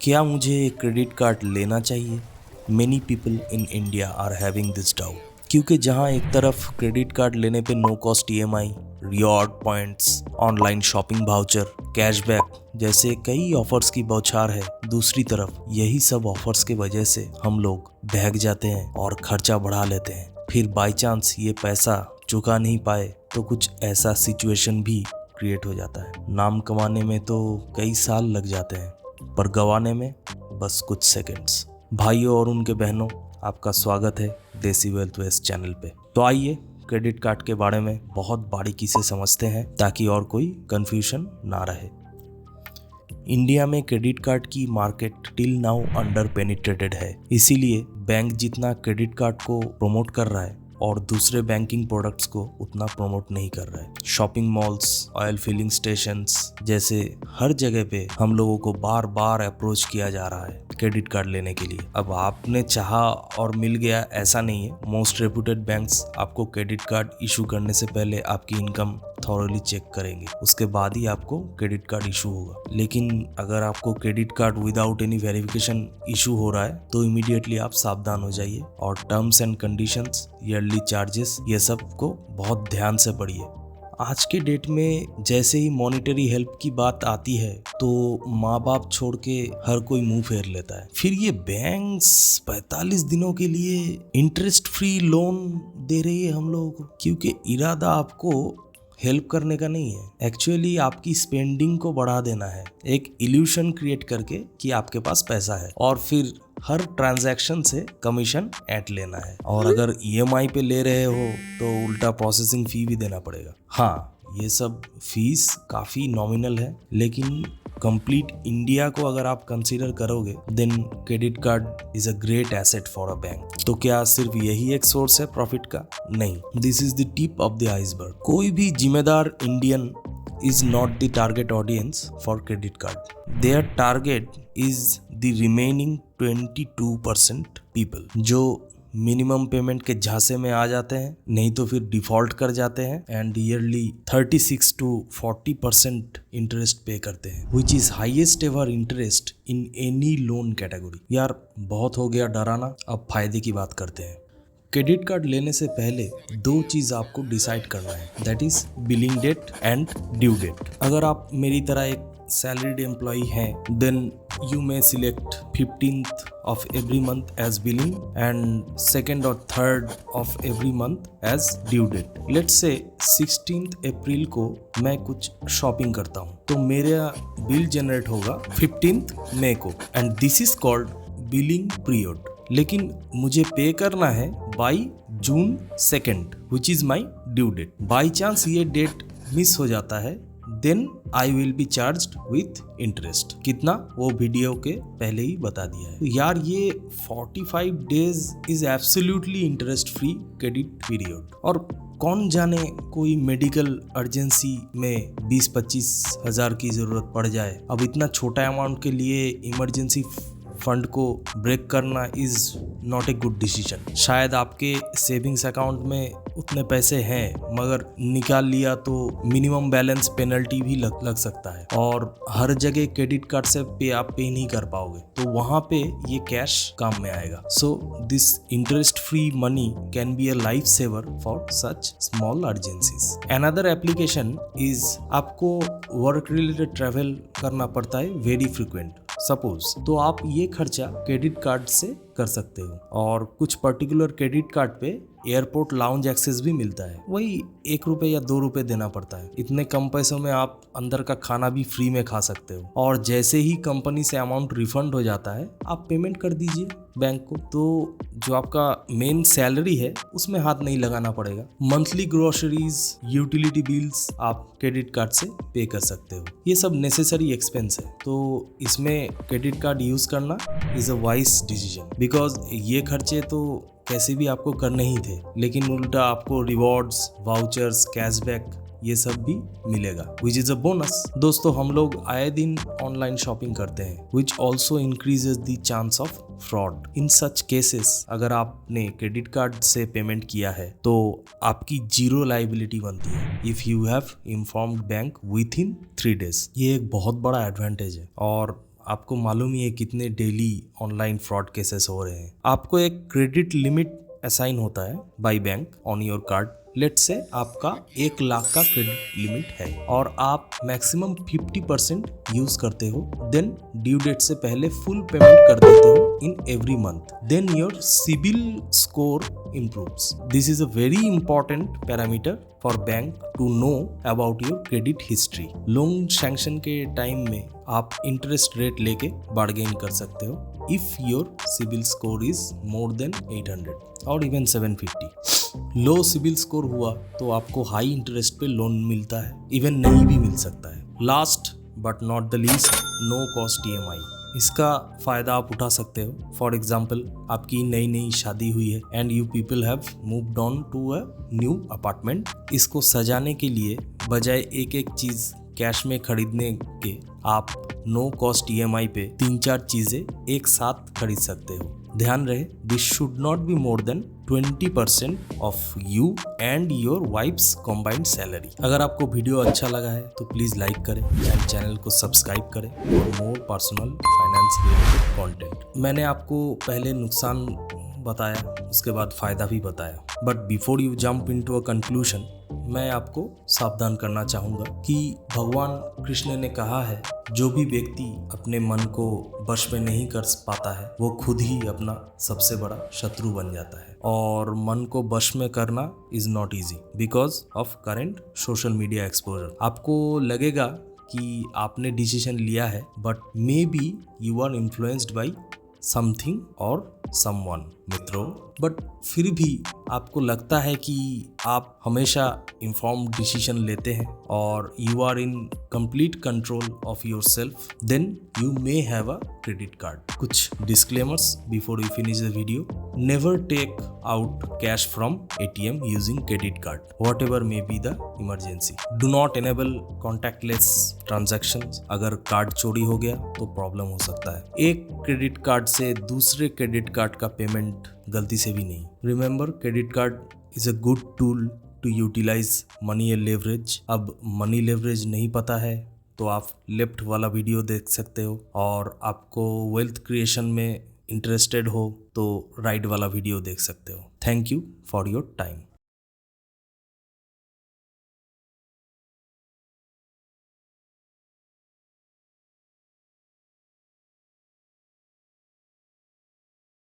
क्या मुझे credit card लेना चाहिए? Many people in India are having this doubt, क्योंकि जहां एक तरफ क्रेडिट कार्ड लेने पे no cost EMI, reward points, online shopping voucher, cashback जैसे कई ऑफर्स की बौछार है, दूसरी तरफ यही सब ऑफर्स के वजह से हम लोग बहक जाते हैं और खर्चा बढ़ा लेते हैं। फिर बाई चांस ये पैसा चुका नहीं पाए तो कुछ ऐसा सिचुएशन भी क्रिएट हो जाता है। नाम कमाने में तो कई साल लग जाते हैं, पर गंवाने में बस कुछ सेकंड्स। भाइयों और उनके बहनों, आपका स्वागत है देसी वेल्थ वेस्ट चैनल पे। तो आइए क्रेडिट कार्ड के बारे में बहुत बारीकी से समझते हैं ताकि और कोई कंफ्यूजन ना रहे। इंडिया में क्रेडिट कार्ड की market till now under penetrated है, इसीलिए बैंक जितना क्रेडिट कार्ड को प्रमोट कर रहा है और दूसरे बैंकिंग प्रोडक्ट्स को उतना प्रमोट नहीं कर रहा है। Shopping malls, oil filling stations जैसे हर जगह पे हम लोगों को बार बार अप्रोच किया जा रहा है क्रेडिट कार्ड लेने के लिए। अब आपने चाहा और मिल गया ऐसा नहीं है। मोस्ट रेप्यूटेड बैंक्स आपको क्रेडिट कार्ड इशू करने से पहले आपकी इनकम थॉरली चेक करेंगे, उसके बाद ही आपको क्रेडिट कार्ड इशू होगा। लेकिन अगर आपको credit card without any verification issue हो रहा है तो इमीडिएटली आप सावधान हो जाइए और terms and conditions, yearly charges, ये सब को बहुत ध्यान से पढ़िए। आज के डेट में जैसे ही मॉनेटरी हेल्प की बात आती है तो माँ बाप छोड़ के हर कोई मुंह फेर लेता है। फिर ये बैंक्स 45 दिनों के लिए इंटरेस्ट फ्री लोन दे रही है हम लोगों को, क्योंकि इरादा आपको हेल्प करने का नहीं है, एक्चुअली आपकी स्पेंडिंग को बढ़ा देना है, एक इल्यूशन क्रिएट करके कि आपके पास पैसा है और फिर हर ट्रांजैक्शन से कमीशन ऐड लेना है। और अगर ईएमआई पे ले रहे हो तो उल्टा प्रोसेसिंग फी भी देना पड़ेगा। हाँ, ये सब फीस काफ़ी नॉमिनल है, लेकिन कंप्लीट इंडिया को अगर आप कंसीडर करोगे then credit card is a great asset for a bank. तो क्या सिर्फ यही एक सोर्स है प्रॉफिट का? नहीं, this is the tip of the iceberg. कोई भी जिम्मेदार Indian is not the target audience for credit card. Their target is the remaining 22% people जो मिनिमम पेमेंट के झांसे में आ जाते हैं, नहीं तो फिर डिफॉल्ट कर जाते हैं एंड ईयरली 36 to 40% इंटरेस्ट पे करते हैं, which is highest ever interest in any loan category. यार बहुत हो गया डराना, अब फायदे की बात करते हैं। क्रेडिट कार्ड लेने से पहले दो चीज़ आपको डिसाइड करना है, that is billing date and due date. अगर आप मेरी तरह एक सैलरीड एम्प्लॉई हैं then you may select 15th of every month as billing and 2nd or 3rd of every month as due date. Let's say 16th अप्रैल को मैं कुछ shopping करता हूँ तो मेरा बिल जनरेट होगा 15th मई को and this is called billing period. लेकिन मुझे पे करना है by June 2nd which is my due date. By chance ये डेट मिस हो जाता है then I will be charged with interest. कितना, वो वीडियो के पहले ही बता दिया है। तो यार ये 45 days is absolutely interest free credit period. और कौन जाने कोई मेडिकल अर्जेंसी में 20-25 हज़ार की ज़रूरत पड़ जाए। अब इतना छोटा अमाउंट के लिए इमरजेंसी फंड को ब्रेक करना is not a good decision. शायद आपके सेविंग्स अकाउंट में उतने पैसे हैं मगर निकाल लिया तो मिनिमम बैलेंस पेनल्टी भी लग सकता है और हर जगह क्रेडिट कार्ड से आप पे नहीं कर पाओगे, तो वहां पे ये कैश काम में आएगा। So this interest free money can be a life saver for such small urgencies. Another application is आपको वर्क रिलेटेड ट्रैवल करना पड़ता है वेरी फ्रिक्वेंट सपोज, तो आप ये खर्चा क्रेडिट कार्ड से कर सकते हो और कुछ पर्टिकुलर क्रेडिट कार्ड पे एयरपोर्ट लाउंज एक्सेस भी मिलता है, वही 1 रुपये या 2 रुपये देना पड़ता है। इतने कम पैसों में आप अंदर का खाना भी फ्री में खा सकते हो और जैसे ही कंपनी से अमाउंट रिफंड हो जाता है आप पेमेंट कर दीजिए बैंक को, तो जो आपका मेन सैलरी है उसमें हाथ नहीं लगाना पड़ेगा। मंथली ग्रोसरीज, यूटिलिटी बिल्स आप क्रेडिट कार्ड से पे कर सकते हो। ये सब नेसेसरी एक्सपेंस है, तो इसमें क्रेडिट कार्ड यूज करना is a wise decision, because ये खर्चे तो कैसे भी आपको करने ही थे, लेकिन उल्टा आपको रिवॉर्ड्स, वाउचर्स, कैशबैक ये सब भी मिलेगा विच इज अ बोनस। दोस्तों, हम लोग आए दिन ऑनलाइन शॉपिंग करते हैं which also increases the chance of fraud. In such cases अगर आपने क्रेडिट कार्ड से पेमेंट किया है तो आपकी जीरो लाइबिलिटी बनती है if you have informed bank with in 3 days। ये एक बहुत बड़ा एडवांटेज है और आपको मालूम ही है कितने डेली ऑनलाइन फ्रॉड केसेस हो रहे हैं। आपको एक क्रेडिट लिमिट असाइन होता है by bank on your card. Let's say आपका 1 लाख का क्रेडिट लिमिट है और आप मैक्सिमम 50% यूज करते हो, देन ड्यू डेट से पहले फुल पेमेंट कर देते हो in every month, then your CIBIL score improves. This is a very important parameter for bank to know about your credit history. Loan sanction के टाइम में आप इंटरेस्ट रेट लेके bargain कर सकते हो if your CIBIL score is more than 800 और even 750। लो CIBIL score हुआ तो आपको हाई इंटरेस्ट पे लोन मिलता है, इवन नहीं भी मिल सकता है। Last but not the least, no cost EMI। इसका फ़ायदा आप उठा सकते हो। फॉर एग्जाम्पल, आपकी नई नई शादी हुई है and you people have moved on to a new apartment. इसको सजाने के लिए बजाय एक एक चीज़ कैश में खरीदने के, आप नो कॉस्ट EMI पे 3-4 चीज़ें एक साथ खरीद सकते हो। ध्यान रहे, this should not be more than 20% of you and your wife's combined salary. अगर आपको वीडियो अच्छा लगा है तो प्लीज़ लाइक करें एंड चैनल को सब्सक्राइब करें for more personal finance related content. मैंने आपको पहले नुकसान बताया, उसके बाद फ़ायदा भी बताया, but before you jump into a conclusion, मैं आपको सावधान करना चाहूँगा कि भगवान कृष्ण ने कहा है, जो भी व्यक्ति अपने मन को वश में नहीं कर पाता है वो खुद ही अपना सबसे बड़ा शत्रु बन जाता है। और मन को वश में करना is not easy because of current social media exposure. आपको लगेगा कि आपने डिसीजन लिया है, but maybe you are influenced by something or someone मित्रों, बट फिर भी आपको लगता है कि आप हमेशा इन्फॉर्म्ड डिसीजन लेते हैं और you are in complete control of yourself, then you may have a credit card. कुछ disclaimers before you finish the video. Never take out cash from ATM using credit card, whatever may be the emergency. Do not enable contactless transactions. अगर card चोरी हो गया तो problem हो सकता है। एक क्रेडिट कार्ड से दूसरे क्रेडिट कार्ड का पेमेंट गलती से भी नहीं। Remember, credit card is a good tool to utilize money leverage. अब मनी लेवरेज नहीं पता है तो आप लेफ्ट वाला वीडियो देख सकते हो, और आपको वेल्थ क्रिएशन में इंटरेस्टेड हो तो राइट वाला वीडियो देख सकते हो। Thank you for your time.